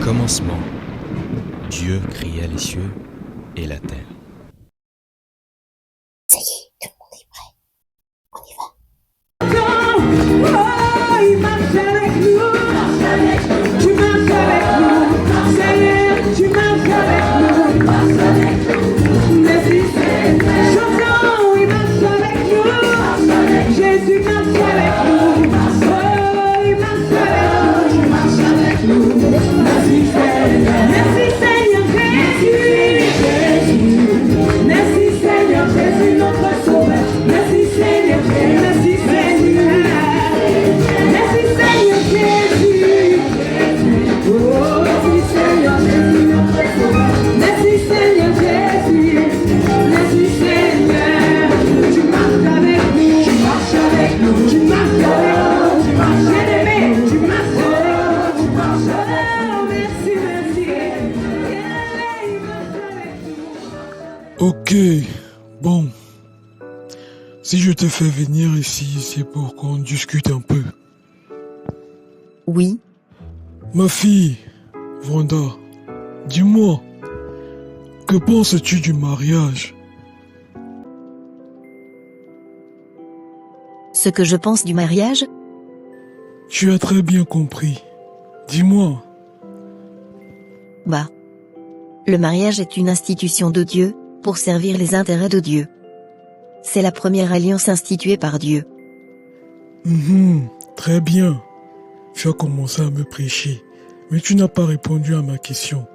Commencement, Dieu créa les cieux et la terre. Ça y est, tout le monde est prêt. On y va. Oh, il marche avec nous. Tu marches avec nous. Seigneur, tu marches avec nous. Merci, Seigneur. Chantons, il marche avec nous. Jésus marche avec nous. Oh, il marche avec nous. Merci, Seigneur. Merci, Seigneur Jésus. Merci, Seigneur Jésus, notre Sauveur. Merci, Seigneur Jésus. Merci, Seigneur. Merci, Seigneur Jésus. Oh, merci, Seigneur Jésus, notre Sauveur. Merci, Seigneur Jésus. Merci, Seigneur. Tu marches avec nous. Tu marches avec nous. Tu marches avec nous. Tu marches bien-aimé. Tu marches avec nous. Tu marches avec nous. Merci, merci. Il marche avec nous. Ok, bon. Si je te fais venir ici, c'est pour qu'on discute un peu. Oui, Ma fille, Vanda, dis-moi, que penses-tu du mariage? ce que je pense du mariage, Tu as très bien compris. Dis-moi. bah. Le mariage est une institution de Dieu, pour servir les intérêts de Dieu. C'est la première alliance instituée par Dieu. Très bien. Tu as commencé à me prêcher, mais tu n'as pas répondu à ma question.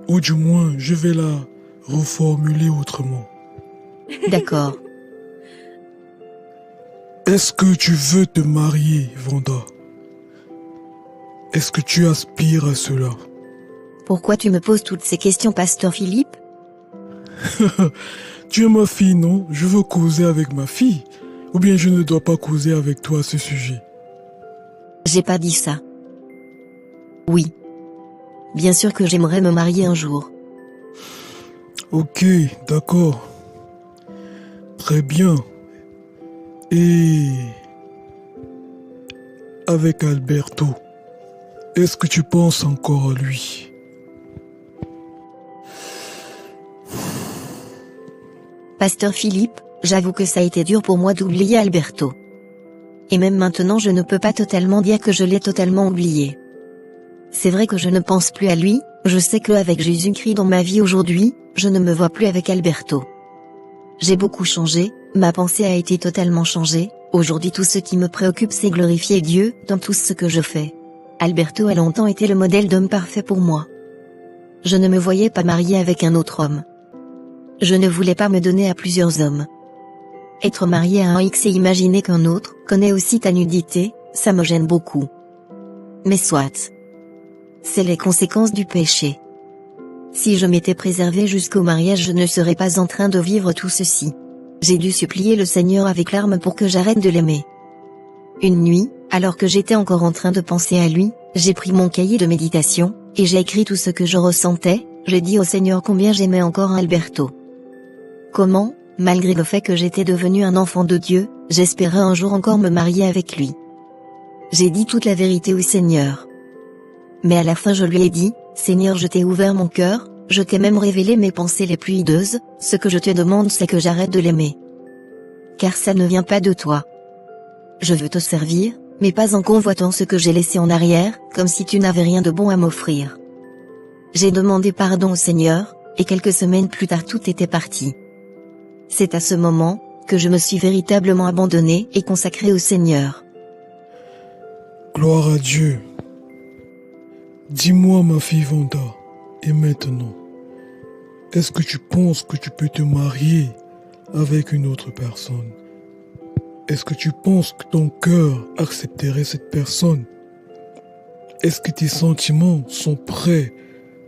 Ou du moins, je vais la reformuler autrement. D'accord. Est-ce que tu veux te marier, Vanda? Est-ce que tu aspires à cela? Pourquoi tu me poses toutes ces questions, pasteur Philippe? Tu es ma fille, non? Je veux causer avec ma fille. Ou bien je ne dois pas causer avec toi à ce sujet. J'ai pas dit ça. Oui. Bien sûr que j'aimerais me marier un jour. Ok, d'accord. Très bien. Et avec Alberto, est-ce que tu penses encore à lui? Pasteur Philippe, j'avoue que ça a été dur pour moi d'oublier Alberto. Et même maintenant je ne peux pas totalement dire que je l'ai totalement oublié. C'est vrai que je ne pense plus à lui, je sais qu'avec Jésus-Christ dans ma vie aujourd'hui, je ne me vois plus avec Alberto. J'ai beaucoup changé, ma pensée a été totalement changée, aujourd'hui tout ce qui me préoccupe c'est glorifier Dieu dans tout ce que je fais. Alberto a longtemps été le modèle d'homme parfait pour moi. Je ne me voyais pas mariée avec un autre homme. Je ne voulais pas me donner à plusieurs hommes. Être marié à un X et imaginer qu'un autre connaît aussi ta nudité, ça me gêne beaucoup. Mais soit. C'est les conséquences du péché. Si je m'étais préservée jusqu'au mariage, je ne serais pas en train de vivre tout ceci. J'ai dû supplier le Seigneur avec larmes pour que j'arrête de l'aimer. Une nuit, alors que j'étais encore en train de penser à lui, j'ai pris mon cahier de méditation, et j'ai écrit tout ce que je ressentais, j'ai dit au Seigneur combien j'aimais encore Alberto. Comment, malgré le fait que j'étais devenu un enfant de Dieu, j'espérais un jour encore me marier avec lui. J'ai dit toute la vérité au Seigneur. Mais à la fin je lui ai dit, Seigneur, je t'ai ouvert mon cœur, je t'ai même révélé mes pensées les plus hideuses, ce que je te demande c'est que j'arrête de l'aimer. Car ça ne vient pas de toi. Je veux te servir, mais pas en convoitant ce que j'ai laissé en arrière, comme si tu n'avais rien de bon à m'offrir. J'ai demandé pardon au Seigneur, et quelques semaines plus tard tout était parti. C'est à ce moment, que je me suis véritablement abandonnée et consacrée au Seigneur. Gloire à Dieu. Dis-moi, ma fille Vanda, et maintenant, est-ce que tu penses que tu peux te marier avec une autre personne? Est-ce que tu penses que ton cœur accepterait cette personne? Est-ce que tes sentiments sont prêts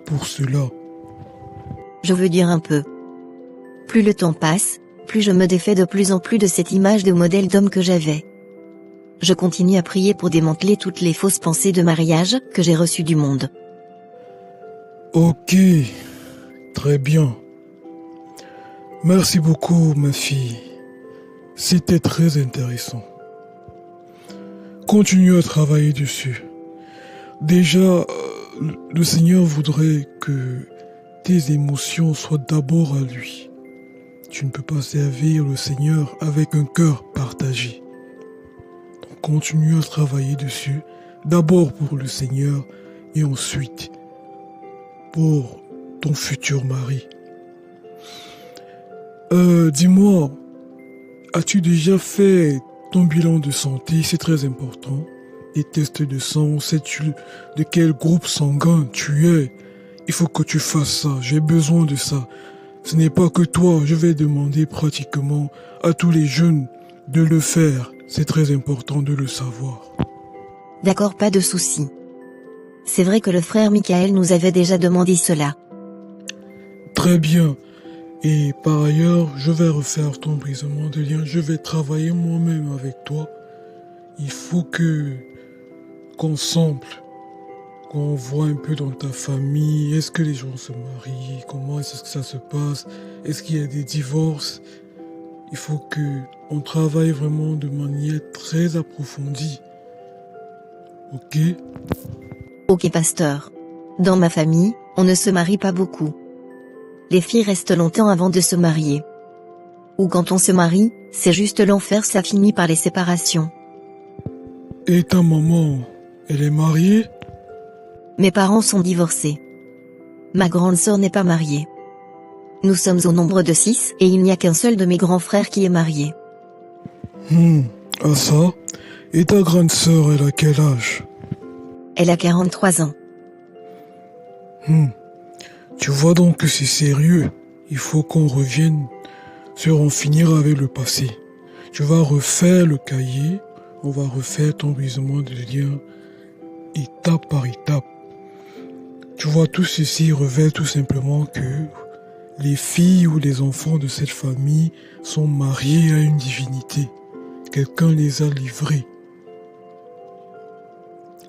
pour cela? Je veux dire un peu. Plus le temps passe, plus je me défais de plus en plus de cette image de modèle d'homme que j'avais. Je continue à prier pour démanteler toutes les fausses pensées de mariage que j'ai reçues du monde. Ok, très bien. Merci beaucoup, ma fille. C'était très intéressant. Continue à travailler dessus. Déjà, le Seigneur voudrait que tes émotions soient d'abord à lui. Tu ne peux pas servir le Seigneur avec un cœur partagé. Donc continue à travailler dessus, d'abord pour le Seigneur et ensuite pour ton futur mari. Dis-moi, as-tu déjà fait ton bilan de santé? C'est très important. Les tests de sang, sais-tu de quel groupe sanguin tu es? Il faut que tu fasses ça, j'ai besoin de ça. Ce n'est pas que toi, je vais demander pratiquement à tous les jeunes de le faire. C'est très important de le savoir. D'accord, pas de souci. C'est vrai que le frère Michael nous avait déjà demandé cela. Très bien. Et par ailleurs, je vais refaire ton brisement de lien. Je vais travailler moi-même avec toi. Il faut qu'ensemble, qu'on voit un peu dans ta famille. Est-ce que les gens se marient? Comment est-ce que ça se passe? Est-ce qu'il y a des divorces? Il faut qu'on travaille vraiment de manière très approfondie. Ok? Ok, pasteur. Dans ma famille, on ne se marie pas beaucoup. Les filles restent longtemps avant de se marier. Ou quand on se marie, c'est juste l'enfer, ça finit par les séparations. Et ta maman, elle est mariée? Mes parents sont divorcés. Ma grande sœur n'est pas mariée. Nous sommes au nombre de 6 et il n'y a qu'un seul de mes grands frères qui est marié. Ah ça? Et ta grande sœur, elle a quel âge? Elle a 43 ans. Tu vois donc que c'est sérieux. Il faut qu'on revienne sur en finir avec le passé. Tu vas refaire le cahier, on va refaire ton brisement de lien, étape par étape. Tu vois, tout ceci révèle tout simplement que les filles ou les enfants de cette famille sont mariés à une divinité. Quelqu'un les a livrés.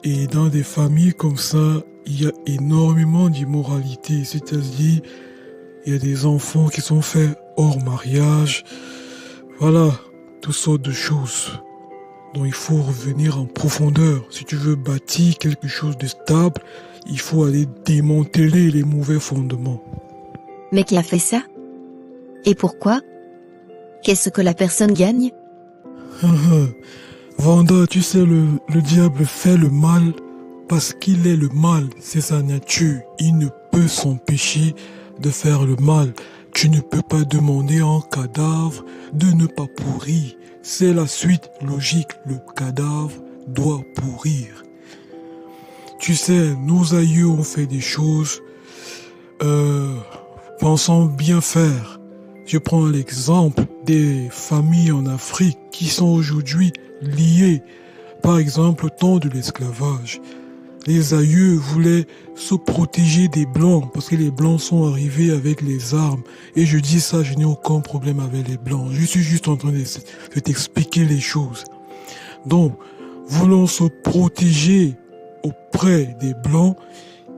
Et dans des familles comme ça, il y a énormément d'immoralité. C'est-à-dire, il y a des enfants qui sont faits hors mariage. Voilà, toutes sortes de choses. Donc il faut revenir en profondeur. Si tu veux bâtir quelque chose de stable, il faut aller démanteler les mauvais fondements. Mais qui a fait ça? Et pourquoi? Qu'est-ce que la personne gagne? Vanda, tu sais, le diable fait le mal parce qu'il est le mal, c'est sa nature. Il ne peut s'empêcher de faire le mal. Tu ne peux pas demander à un cadavre de ne pas pourrir. C'est la suite logique, le cadavre doit pourrir. Tu sais, nos aïeux ont fait des choses pensant bien faire. Je prends l'exemple des familles en Afrique qui sont aujourd'hui liées, par exemple au temps de l'esclavage. Les aïeux voulaient se protéger des blancs parce que les blancs sont arrivés avec les armes. Et je dis ça, je n'ai aucun problème avec les blancs. Je suis juste en train de t'expliquer les choses. Donc, voulant se protéger auprès des blancs,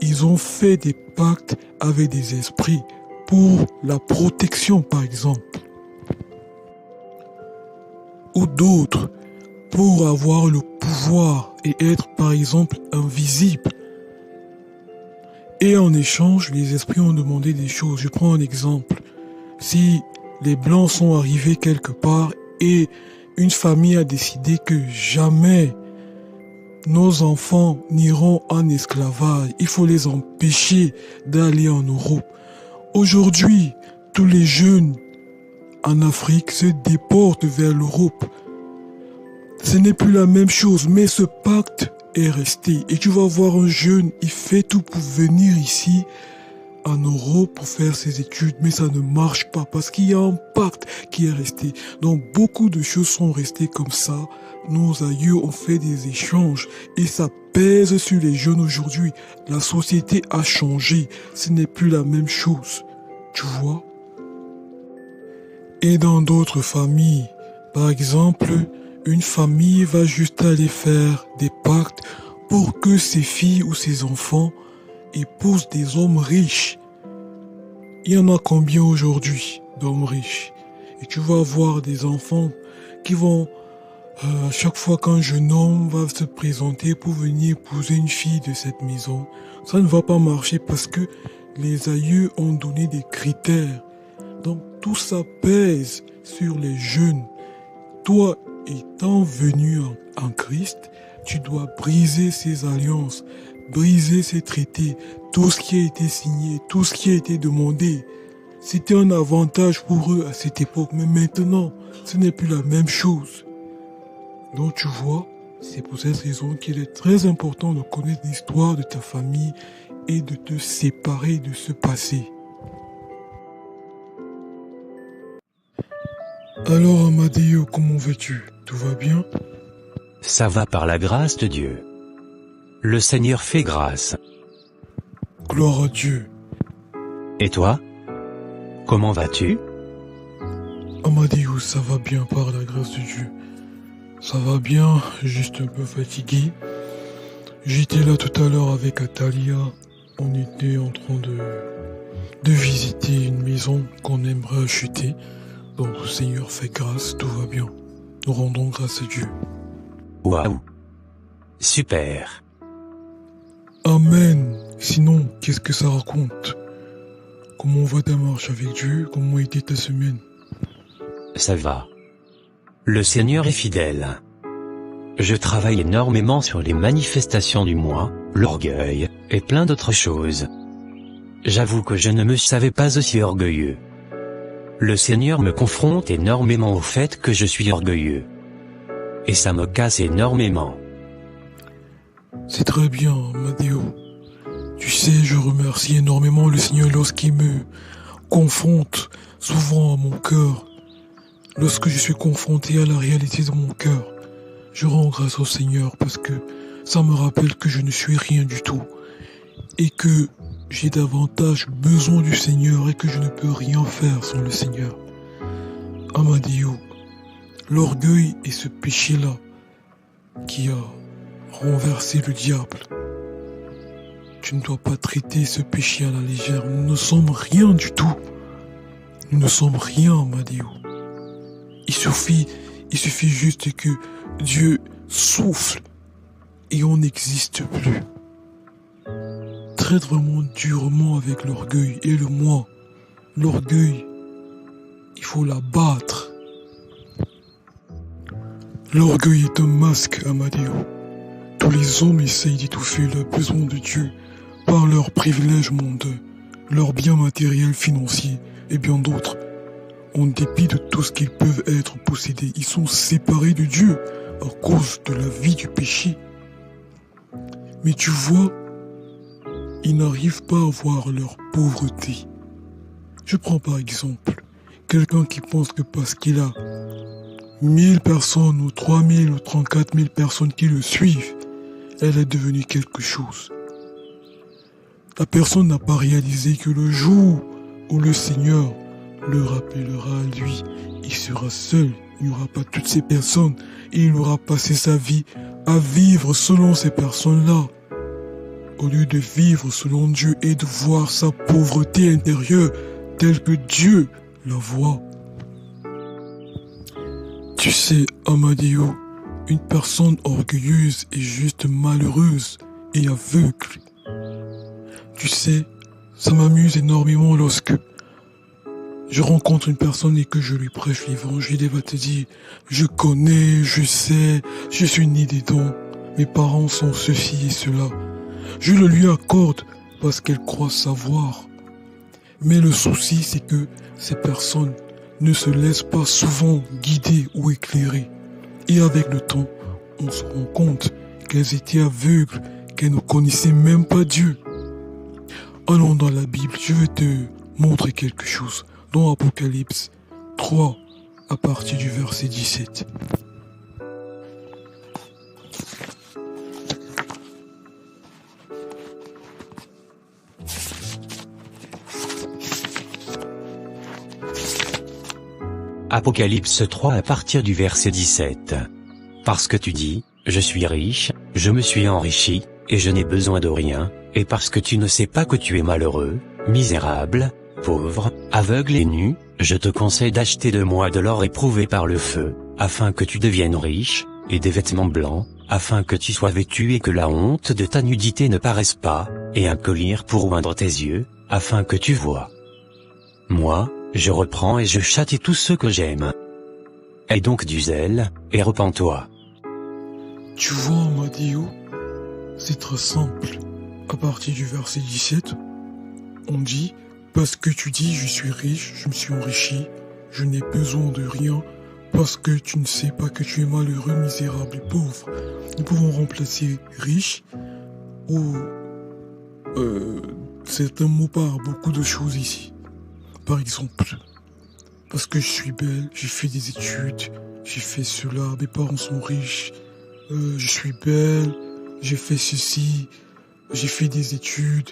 ils ont fait des pactes avec des esprits pour la protection, par exemple. Ou d'autres pour avoir le pouvoir et être, par exemple, invisible. Et en échange, les esprits ont demandé des choses. Je prends un exemple. Si les Blancs sont arrivés quelque part et une famille a décidé que jamais nos enfants n'iront en esclavage, il faut les empêcher d'aller en Europe. Aujourd'hui, tous les jeunes en Afrique se déportent vers l'Europe. Ce n'est plus la même chose, mais ce pacte est resté. Et tu vas voir un jeune, il fait tout pour venir ici, en Europe, pour faire ses études, mais ça ne marche pas parce qu'il y a un pacte qui est resté. Donc beaucoup de choses sont restées comme ça. Nos aïeux ont fait des échanges et ça pèse sur les jeunes aujourd'hui. La société a changé, ce n'est plus la même chose. Tu vois? Et dans d'autres familles, par exemple, une famille va juste aller faire des pactes pour que ses filles ou ses enfants épousent des hommes riches. Il y en a combien aujourd'hui d'hommes riches? Et tu vas voir des enfants qui vont À chaque fois qu'un jeune homme va se présenter pour venir épouser une fille de cette maison, ça ne va pas marcher parce que les aïeux ont donné des critères. Donc tout ça pèse sur les jeunes. Toi, étant venu en Christ, tu dois briser ces alliances, briser ces traités, tout ce qui a été signé, tout ce qui a été demandé. C'était un avantage pour eux à cette époque, mais maintenant, ce n'est plus la même chose. Donc tu vois, c'est pour cette raison qu'il est très important de connaître l'histoire de ta famille et de te séparer de ce passé. Alors Amadeo, comment vas-tu? Tout va bien? Ça va par la grâce de Dieu. Le Seigneur fait grâce. Gloire à Dieu. Et toi? Comment vas-tu? Amadeo, ça va bien par la grâce de Dieu. Ça va bien, juste un peu fatigué. J'étais là tout à l'heure avec Atalia. On était en train de visiter une maison qu'on aimerait acheter. Donc le Seigneur fait grâce, tout va bien. Nous rendons grâce à Dieu. Waouh! Super! Amen. Sinon, qu'est-ce que ça raconte? Comment va ta marche avec Dieu? Comment a été ta semaine? Ça va. Le Seigneur est fidèle. Je travaille énormément sur les manifestations du moi, l'orgueil, et plein d'autres choses. J'avoue que je ne me savais pas aussi orgueilleux. Le Seigneur me confronte énormément au fait que je suis orgueilleux. Et ça me casse énormément. C'est très bien, Amadeo. Tu sais, je remercie énormément le Seigneur lorsqu'il me confronte souvent à mon cœur. Lorsque je suis confronté à la réalité de mon cœur, je rends grâce au Seigneur parce que ça me rappelle que je ne suis rien du tout et que j'ai davantage besoin du Seigneur et que je ne peux rien faire sans le Seigneur. Amadeo, l'orgueil est ce péché-là qui a renversé le diable. Tu ne dois pas traiter ce péché à la légère. Nous ne sommes rien du tout. Nous ne sommes rien, Amadeo. Il suffit juste que Dieu souffle et on n'existe plus. Traite vraiment durement avec l'orgueil et le moi. L'orgueil, il faut l'abattre. L'orgueil est un masque, Amadeo. Tous les hommes essayent d'étouffer leurs besoins de Dieu par leurs privilèges mondains, leurs biens matériels, financiers et bien d'autres. En dépit de tout ce qu'ils peuvent être possédés, ils sont séparés de Dieu à cause de la vie du péché. Mais tu vois, ils n'arrivent pas à voir leur pauvreté. Je prends par exemple quelqu'un qui pense que parce qu'il a 1000 personnes ou 3000 ou 34 000 personnes qui le suivent, elle est devenue quelque chose. La personne n'a pas réalisé que le jour où le Seigneur le rappellera à lui, il sera seul, il n'y aura pas toutes ces personnes et il aura passé sa vie à vivre selon ces personnes-là, au lieu de vivre selon Dieu et de voir sa pauvreté intérieure telle que Dieu la voit. Tu sais, Amadeo, une personne orgueilleuse est juste malheureuse et aveugle. Tu sais, ça m'amuse énormément lorsque je rencontre une personne et que je lui prêche l'évangile, elle va te dire, je connais, je sais, je suis né dedans, mes parents sont ceci et cela. Je le lui accorde parce qu'elle croit savoir. Mais le souci, c'est que ces personnes ne se laissent pas souvent guider ou éclairer. Et avec le temps, on se rend compte qu'elles étaient aveugles, qu'elles ne connaissaient même pas Dieu. Allons dans la Bible, je vais te montrer quelque chose. Dans Apocalypse 3, à partir du verset 17. Apocalypse 3 à partir du verset 17. Parce que tu dis, je suis riche, je me suis enrichi, et je n'ai besoin de rien, et parce que tu ne sais pas que tu es malheureux, misérable, pauvre, aveugle et nu, je te conseille d'acheter de moi de l'or éprouvé par le feu, afin que tu deviennes riche, et des vêtements blancs, afin que tu sois vêtu et que la honte de ta nudité ne paraisse pas, et un collier pour oindre tes yeux, afin que tu vois. Moi, je reprends et je châtie tous ceux que j'aime. Aie donc du zèle, et repens-toi. Tu vois, Madio, c'est très simple. À partir du verset 17, on dit « Parce que tu dis, je suis riche, je me suis enrichi, je n'ai besoin de rien, parce que tu ne sais pas que tu es malheureux, misérable et pauvre. » Nous pouvons remplacer « riche » ou c'est un mot par beaucoup de choses ici. Par exemple, parce que je suis belle, j'ai fait des études, j'ai fait cela, mes parents sont riches, je suis belle, j'ai fait ceci, j'ai fait des études.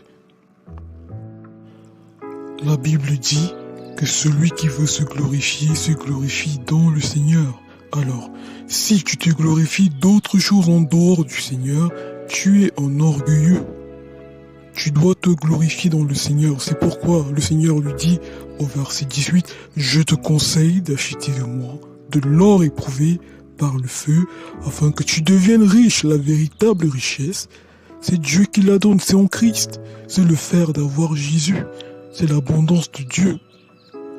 La Bible dit que celui qui veut se glorifie dans le Seigneur. Alors, si tu te glorifies d'autres choses en dehors du Seigneur, tu es un orgueilleux. Tu dois te glorifier dans le Seigneur. C'est pourquoi le Seigneur lui dit au verset 18, « Je te conseille d'acheter de moi de l'or éprouvé par le feu, afin que tu deviennes riche. » La véritable richesse, c'est Dieu qui la donne, c'est en Christ. C'est le fait d'avoir Jésus. C'est l'abondance de Dieu.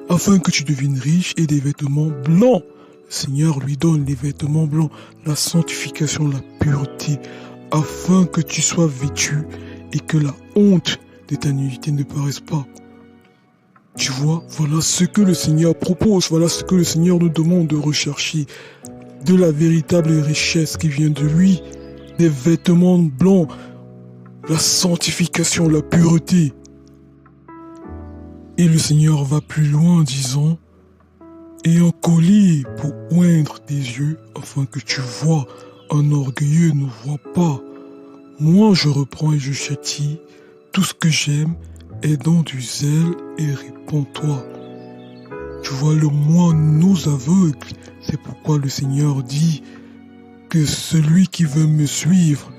Afin que tu deviennes riche et des vêtements blancs. Le Seigneur lui donne les vêtements blancs, la sanctification, la pureté, afin que tu sois vêtu et que la honte de ta nudité ne paraisse pas. Tu vois, voilà ce que le Seigneur propose, voilà ce que le Seigneur nous demande de rechercher. De la véritable richesse qui vient de lui, des vêtements blancs, la sanctification, la pureté. Et le Seigneur va plus loin en disant, et un collier pour oindre tes yeux, afin que tu vois, un orgueilleux ne voit pas. Moi je reprends et je châtie, tout ce que j'aime est dans du zèle et réponds-toi. Tu vois, le moi nous aveugle, c'est pourquoi le Seigneur dit que celui qui veut me suivre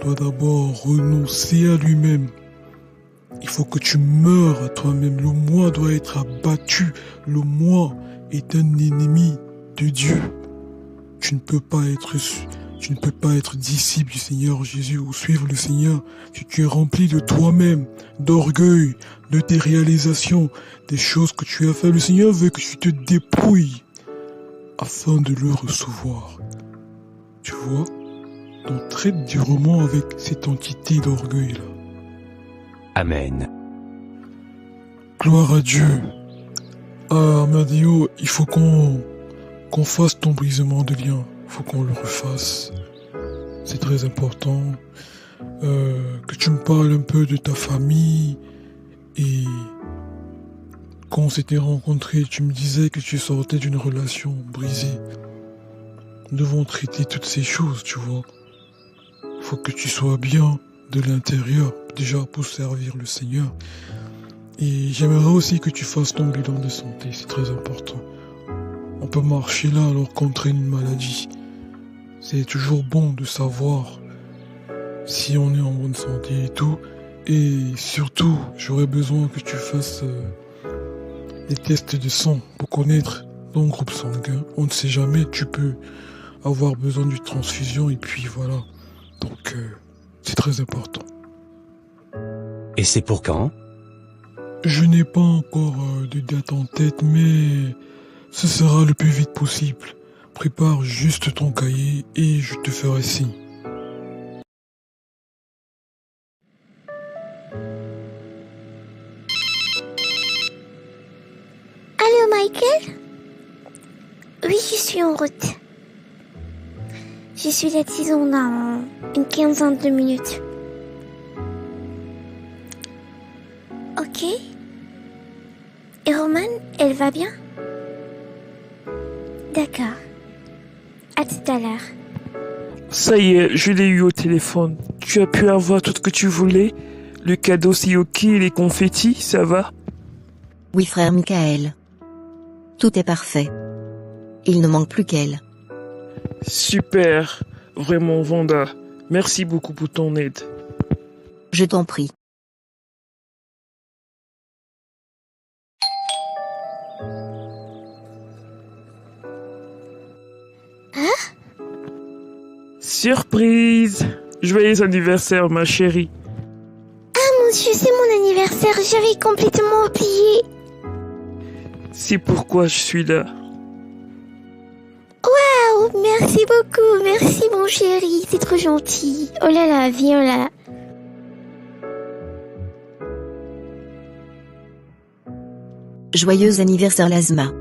doit d'abord renoncer à lui-même. Il faut que tu meures à toi-même. Le moi doit être abattu. Le moi est un ennemi de Dieu. Tu ne peux pas être disciple du Seigneur Jésus ou suivre le Seigneur si tu es rempli de toi-même, d'orgueil, de tes réalisations, des choses que tu as fait. Le Seigneur veut que tu te dépouilles afin de le recevoir. Tu vois? Donc traite durement avec cette entité d'orgueil-là. Amen. Gloire à Dieu. Ah, Madio, il faut qu'on fasse ton brisement de lien. Il faut qu'on le refasse. C'est très important. Que tu me parles un peu de ta famille. Et quand on s'était rencontrés, tu me disais que tu sortais d'une relation brisée. Nous devons traiter toutes ces choses, tu vois. Il faut que tu sois bien de l'intérieur, déjà pour servir le Seigneur. Et j'aimerais aussi que tu fasses ton bilan de santé, c'est très important. On peut marcher là alors qu'on traîne une maladie. C'est toujours bon de savoir si on est en bonne santé et tout. Et surtout, j'aurais besoin que tu fasses des tests de sang pour connaître ton groupe sanguin. On ne sait jamais, tu peux avoir besoin d'une transfusion et puis voilà. Donc, c'est très important. Et c'est pour quand? Je n'ai pas encore de date en tête, mais ce sera le plus vite possible. Prépare juste ton cahier et je te ferai signe. Allô, Michael? Oui, je suis en route. Je suis là, disons, dans une quinzaine de minutes. Ok. Et Romane, elle va bien? D'accord. À tout à l'heure. Ça y est, je l'ai eu au téléphone. Tu as pu avoir tout ce que tu voulais? Le cadeau c'est ok, les confettis, ça va? Oui frère Michael. Tout est parfait. Il ne manque plus qu'elle. Super. Vraiment, Vanda. Merci beaucoup pour ton aide. Je t'en prie. Surprise! Joyeux anniversaire, ma chérie. Mon Dieu, c'est mon anniversaire, j'avais complètement oublié. C'est pourquoi je suis là. Oh, merci beaucoup, merci mon chéri, c'est trop gentil. Oh là là, viens là. Joyeux anniversaire Lasma.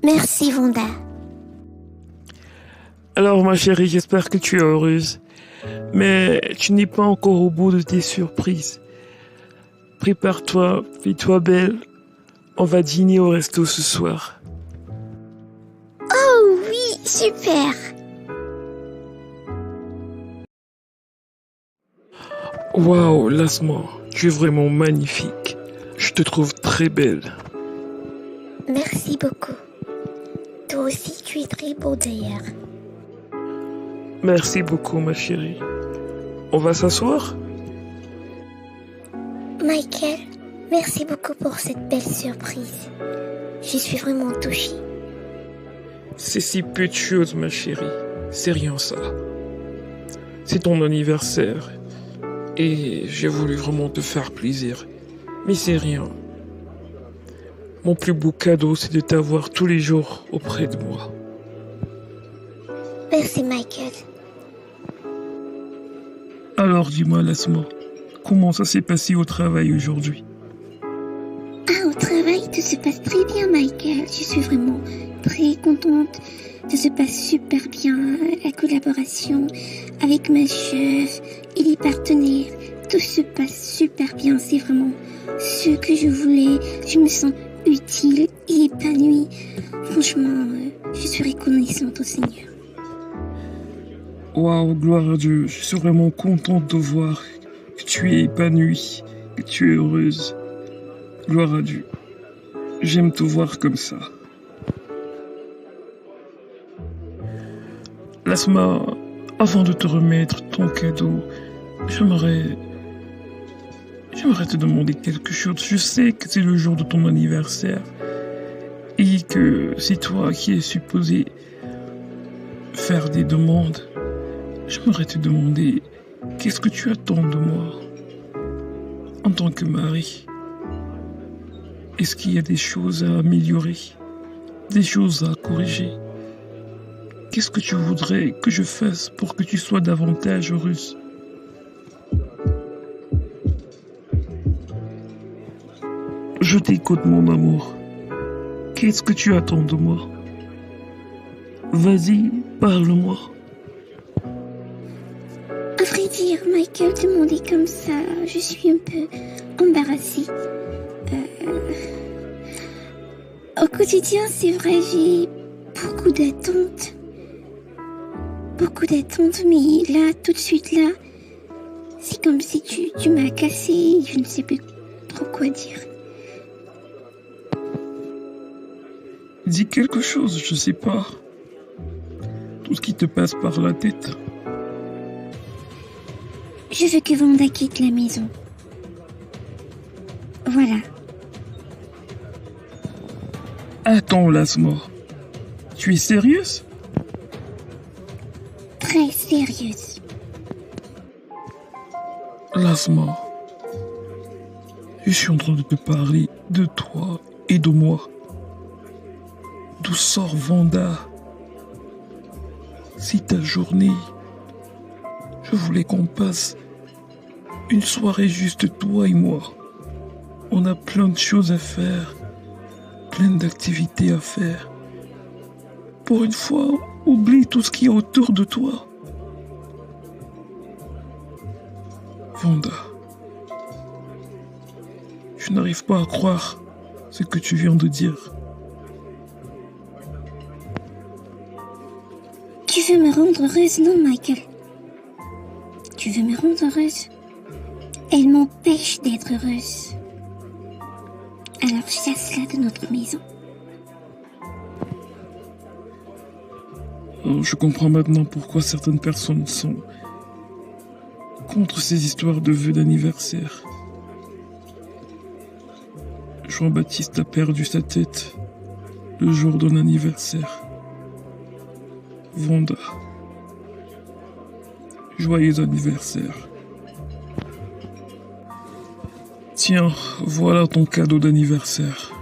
Merci Vanda. Alors, ma chérie, j'espère que tu es heureuse. Mais tu n'es pas encore au bout de tes surprises. Prépare-toi, fais-toi belle. On va dîner au resto ce soir. Oh oui, super. Waouh, Lasma, tu es vraiment magnifique. Je te trouve très belle. Merci beaucoup. Toi aussi, tu es très beau d'ailleurs. Merci beaucoup, ma chérie. On va s'asseoir? Michael, merci beaucoup pour cette belle surprise. Je suis vraiment touchée. C'est si peu de choses, ma chérie. C'est rien ça. C'est ton anniversaire. Et j'ai voulu vraiment te faire plaisir. Mais c'est rien. Mon plus beau cadeau, c'est de t'avoir tous les jours auprès de moi. Merci Michael. Alors dis-moi, Lasma, comment ça s'est passé au travail aujourd'hui? Ah, au travail, tout se passe très bien Michael. Je suis vraiment très contente. Tout se passe super bien. La collaboration avec ma chef et les partenaires. Tout se passe super bien. C'est vraiment ce que je voulais. Je me sens utile et épanouie. Franchement, je suis reconnaissante au Seigneur. Waouh, gloire à Dieu, je suis vraiment contente de voir que tu es épanouie, que tu es heureuse. Gloire à Dieu. J'aime te voir comme ça. Lasma, avant de te remettre ton cadeau, j'aimerais te demander quelque chose. Je sais que c'est le jour de ton anniversaire et que c'est toi qui es supposé faire des demandes. J'aimerais te demander, qu'est-ce que tu attends de moi en tant que mari? Est-ce qu'il y a des choses à améliorer, des choses à corriger? Qu'est-ce que tu voudrais que je fasse pour que tu sois davantage heureuse? Je t'écoute, mon amour. Qu'est-ce que tu attends de moi? Vas-y, parle-moi. À vrai dire, Michael, demander comme ça, je suis un peu embarrassée. Au quotidien, c'est vrai, j'ai beaucoup d'attentes. Beaucoup d'attentes, mais là, tout de suite, là, c'est comme si tu m'as cassé, je ne sais plus trop quoi dire. Dis quelque chose, je sais pas. Tout ce qui te passe par la tête. Je veux que Vanda quitte la maison. Voilà. Attends, Lasma. Tu es sérieuse? Très sérieuse. Lasma. Je suis en train de te parler de toi et de moi. D'où sort Vanda? C'est ta journée. Je voulais qu'on passe une soirée juste toi et moi. On a plein de choses à faire, plein d'activités à faire. Pour une fois, oublie tout ce qui est autour de toi. Vanda, je n'arrive pas à croire ce que tu viens de dire. Tu veux me rendre heureuse, non, Michael? Tu veux me rendre heureuse? Elle m'empêche d'être heureuse. Alors chasse-la de notre maison. Je comprends maintenant pourquoi certaines personnes sont contre ces histoires de vœux d'anniversaire. Jean-Baptiste a perdu sa tête le jour d'un anniversaire. Vanda, joyeux anniversaire. Tiens, voilà ton cadeau d'anniversaire.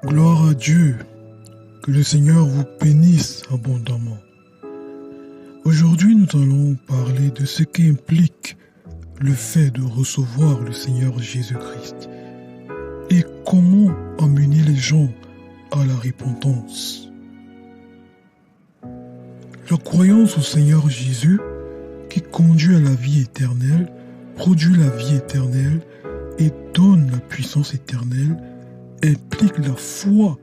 Gloire à Dieu, que le Seigneur vous bénisse abondamment. Aujourd'hui, nous allons parler de ce qu'implique le fait de recevoir le Seigneur Jésus-Christ et comment amener les gens à la repentance. La croyance au Seigneur Jésus, qui conduit à la vie éternelle, produit la vie éternelle et donne la puissance éternelle, implique la foi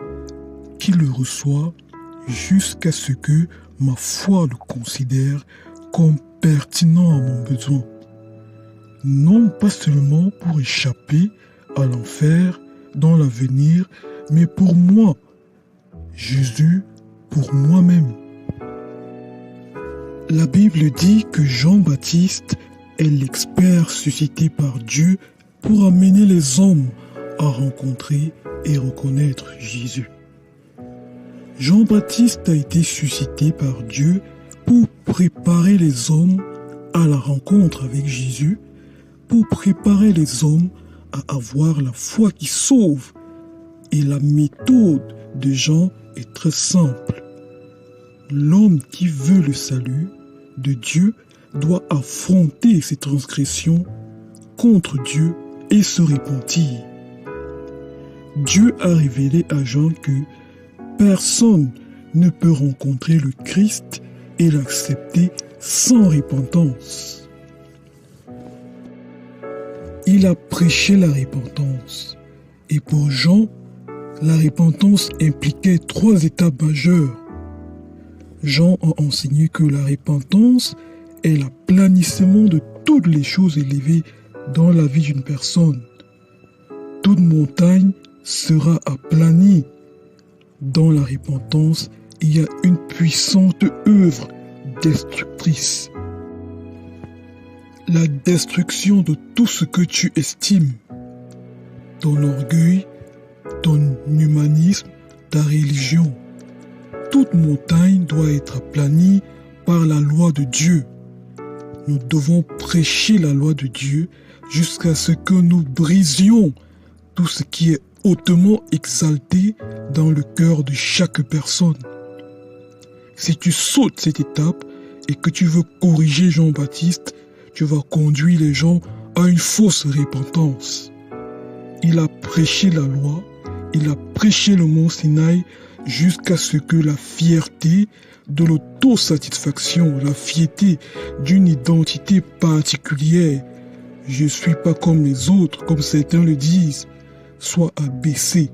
qui le reçoit jusqu'à ce que ma foi le considère comme pertinent à mon besoin. Non pas seulement pour échapper à l'enfer dans l'avenir, mais pour moi, Jésus, pour moi-même. La Bible dit que Jean-Baptiste est l'expert suscité par Dieu pour amener les hommes à rencontrer et reconnaître Jésus. Jean-Baptiste a été suscité par Dieu pour préparer les hommes à la rencontre avec Jésus, pour préparer les hommes à avoir la foi qui sauve. Et la méthode de Jean est très simple. L'homme qui veut le salut de Dieu doit affronter ses transgressions contre Dieu et se repentir. Dieu a révélé à Jean que personne ne peut rencontrer le Christ et l'accepter sans repentance. Il a prêché la repentance. Et pour Jean, la repentance impliquait 3 étapes majeures. Jean a enseigné que la repentance est l'aplanissement de toutes les choses élevées dans la vie d'une personne. Toute montagne sera aplanie. Dans la repentance, il y a une puissante œuvre destructrice. La destruction de tout ce que tu estimes. Ton orgueil, ton humanisme, ta religion. Toute montagne doit être aplanie par la loi de Dieu. Nous devons prêcher la loi de Dieu jusqu'à ce que nous brisions tout ce qui est hautement exalté dans le cœur de chaque personne. Si tu sautes cette étape et que tu veux corriger Jean-Baptiste, tu vas conduire les gens à une fausse repentance. Il a prêché la loi, il a prêché le mont Sinaï jusqu'à ce que la fierté de l'autosatisfaction, la fierté d'une identité particulière, je ne suis pas comme les autres, comme certains le disent, soit abaissée.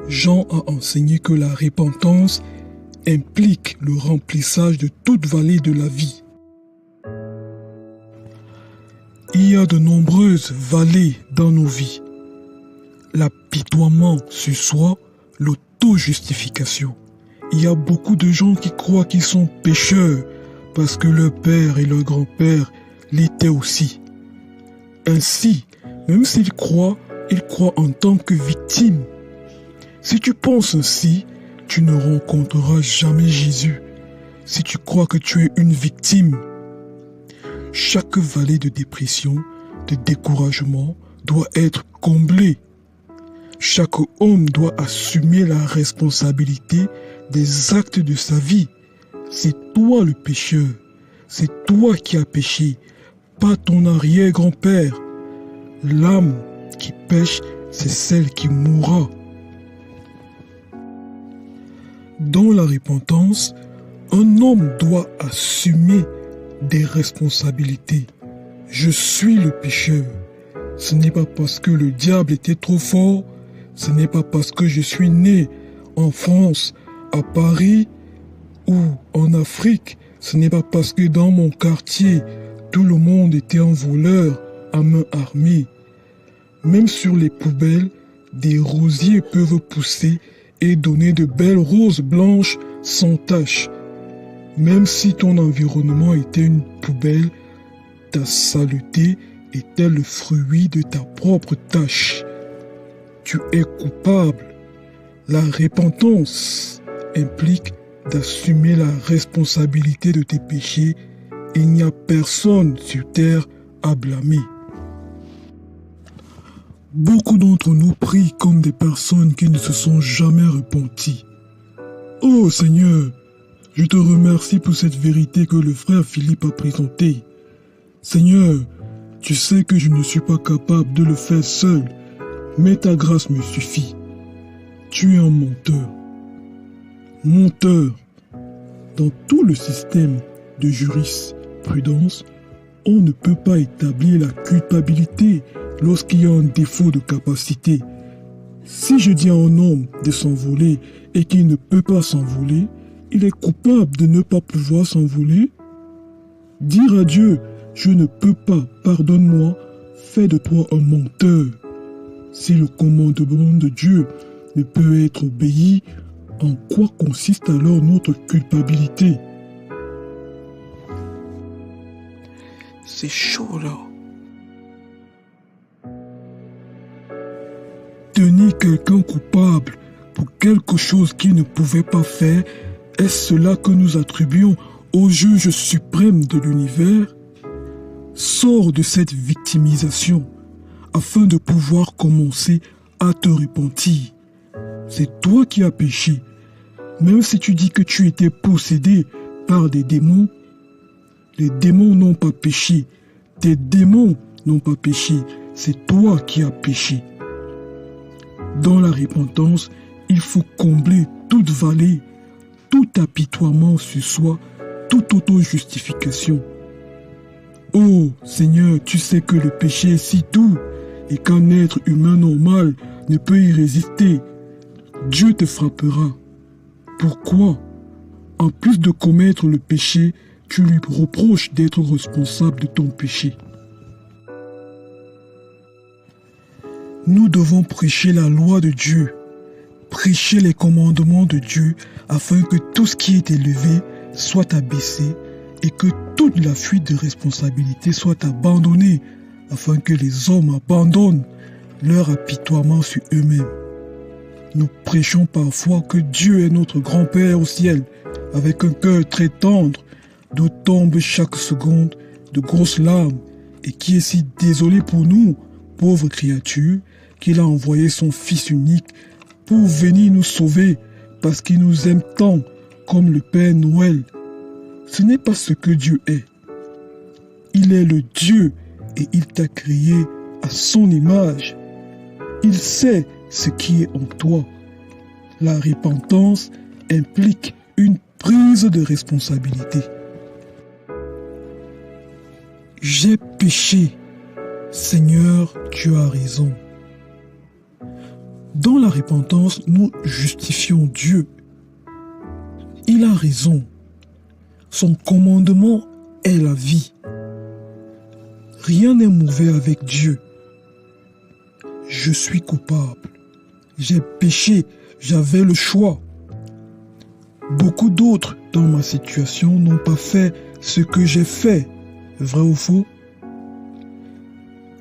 Jean a enseigné que la repentance implique le remplissage de toute vallée de la vie. Il y a de nombreuses vallées dans nos vies. L'apitoiement sur soi, l'auto-justification. Il y a beaucoup de gens qui croient qu'ils sont pécheurs parce que leur père et leur grand-père l'étaient aussi. Ainsi, même s'ils croient, ils croient en tant que victimes. Si tu penses ainsi, tu ne rencontreras jamais Jésus. Si tu crois que tu es une victime, chaque vallée de dépression, de découragement doit être comblée. Chaque homme doit assumer la responsabilité des actes de sa vie. C'est toi le pécheur. C'est toi qui as péché, pas ton arrière-grand-père. L'âme qui pêche, c'est celle qui mourra. Dans la repentance, un homme doit assumer des responsabilités. Je suis le pécheur. Ce n'est pas parce que le diable était trop fort, ce n'est pas parce que je suis né en France, à Paris ou en Afrique, ce n'est pas parce que dans mon quartier, tout le monde était un voleur à main armée. Même sur les poubelles, des rosiers peuvent pousser et donner de belles roses blanches sans tache. Même si ton environnement était une poubelle, ta saleté était le fruit de ta propre tâche. Tu es coupable. La repentance implique d'assumer la responsabilité de tes péchés. Il n'y a personne sur terre à blâmer. Beaucoup d'entre nous prient comme des personnes qui ne se sont jamais repenties. Oh Seigneur, je te remercie pour cette vérité que le frère Philippe a présentée. Seigneur, tu sais que je ne suis pas capable de le faire seul, mais ta grâce me suffit. Tu es un menteur. Menteur. Dans tout le système de jurisprudence, on ne peut pas établir la culpabilité lorsqu'il y a un défaut de capacité. Si je dis à un homme de s'envoler et qu'il ne peut pas s'envoler, il est coupable de ne pas pouvoir s'envoler. Dire à Dieu, je ne peux pas, pardonne-moi, fait de toi un menteur. Si le commandement de Dieu ne peut être obéi, en quoi consiste alors notre culpabilité? C'est chaud là. Tenir quelqu'un coupable pour quelque chose qu'il ne pouvait pas faire, est-ce cela que nous attribuons au juge suprême de l'univers? Sors de cette victimisation afin de pouvoir commencer à te repentir. C'est toi qui as péché. Même si tu dis que tu étais possédé par des démons, les démons n'ont pas péché. Tes démons n'ont pas péché. C'est toi qui as péché. Dans la repentance, il faut combler toute vallée, tout apitoiement sur soi, toute auto-justification. Oh Seigneur, tu sais que le péché est si doux et qu'un être humain normal ne peut y résister. Dieu te frappera. Pourquoi? En plus de commettre le péché, tu lui reproches d'être responsable de ton péché. Nous devons prêcher la loi de Dieu, prêcher les commandements de Dieu afin que tout ce qui est élevé soit abaissé et que toute la fuite de responsabilité soit abandonnée afin que les hommes abandonnent leur apitoiement sur eux-mêmes. Nous prêchons parfois que Dieu est notre grand-père au ciel avec un cœur très tendre d'où tombent chaque seconde de grosses larmes et qui est si désolé pour nous, pauvres créatures, qu'il a envoyé son Fils unique pour venir nous sauver parce qu'il nous aime tant comme le Père Noël. Ce n'est pas ce que Dieu est. Il est le Dieu et il t'a créé à son image. Il sait ce qui est en toi. La repentance implique une prise de responsabilité. J'ai péché. Seigneur, tu as raison. Dans la repentance, nous justifions Dieu. Il a raison. Son commandement est la vie. Rien n'est mauvais avec Dieu. Je suis coupable. J'ai péché. J'avais le choix. Beaucoup d'autres dans ma situation n'ont pas fait ce que j'ai fait. Vrai ou faux?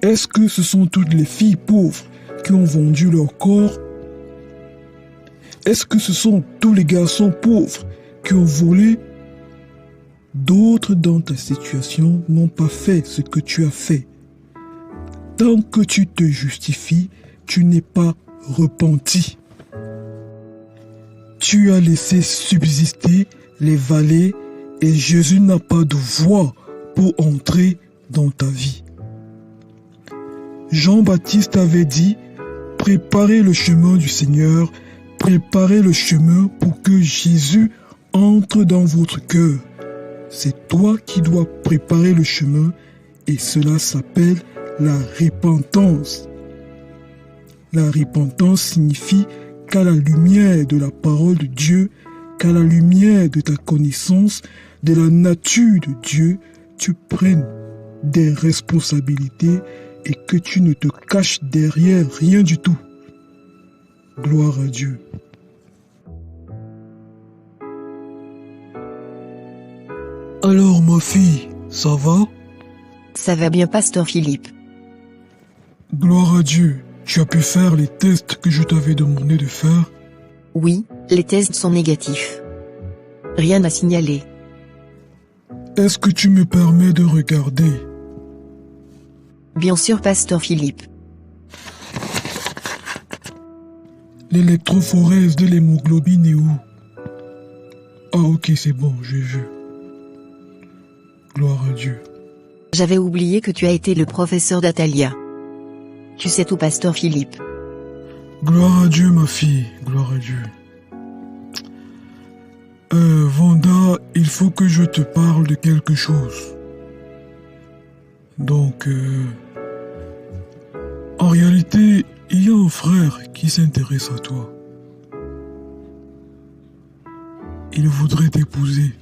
Est-ce que ce sont toutes les filles pauvres qui ont vendu leur corps? Est-ce que ce sont tous les garçons pauvres qui ont volé? D'autres dans ta situation n'ont pas fait ce que tu as fait. Tant que tu te justifies, tu n'es pas repenti. Tu as laissé subsister les vallées et Jésus n'a pas de voie pour entrer dans ta vie. Jean-Baptiste avait dit, préparez le chemin du Seigneur, préparez le chemin pour que Jésus entre dans votre cœur. C'est toi qui dois préparer le chemin et cela s'appelle la repentance. La repentance signifie qu'à la lumière de la parole de Dieu, qu'à la lumière de ta connaissance de la nature de Dieu, tu prennes des responsabilités et que tu ne te caches derrière rien du tout. Gloire à Dieu. Alors ma fille, ça va? Ça va bien, pasteur Philippe. Gloire à Dieu. Tu as pu faire les tests que je t'avais demandé de faire? Oui, Les tests sont négatifs. Rien à signaler. Est-ce que tu me permets de regarder? Bien sûr, pasteur Philippe. L'électrophorèse de l'hémoglobine est où? Ah ok, c'est bon, j'ai vu. Gloire à Dieu. J'avais oublié que tu as été le professeur d'Atalia. Tu sais tout, pasteur Philippe. Gloire à Dieu, ma fille, gloire à Dieu. Vanda, il faut que je te parle de quelque chose. Donc, en réalité, il y a un frère qui s'intéresse à toi. Il voudrait t'épouser.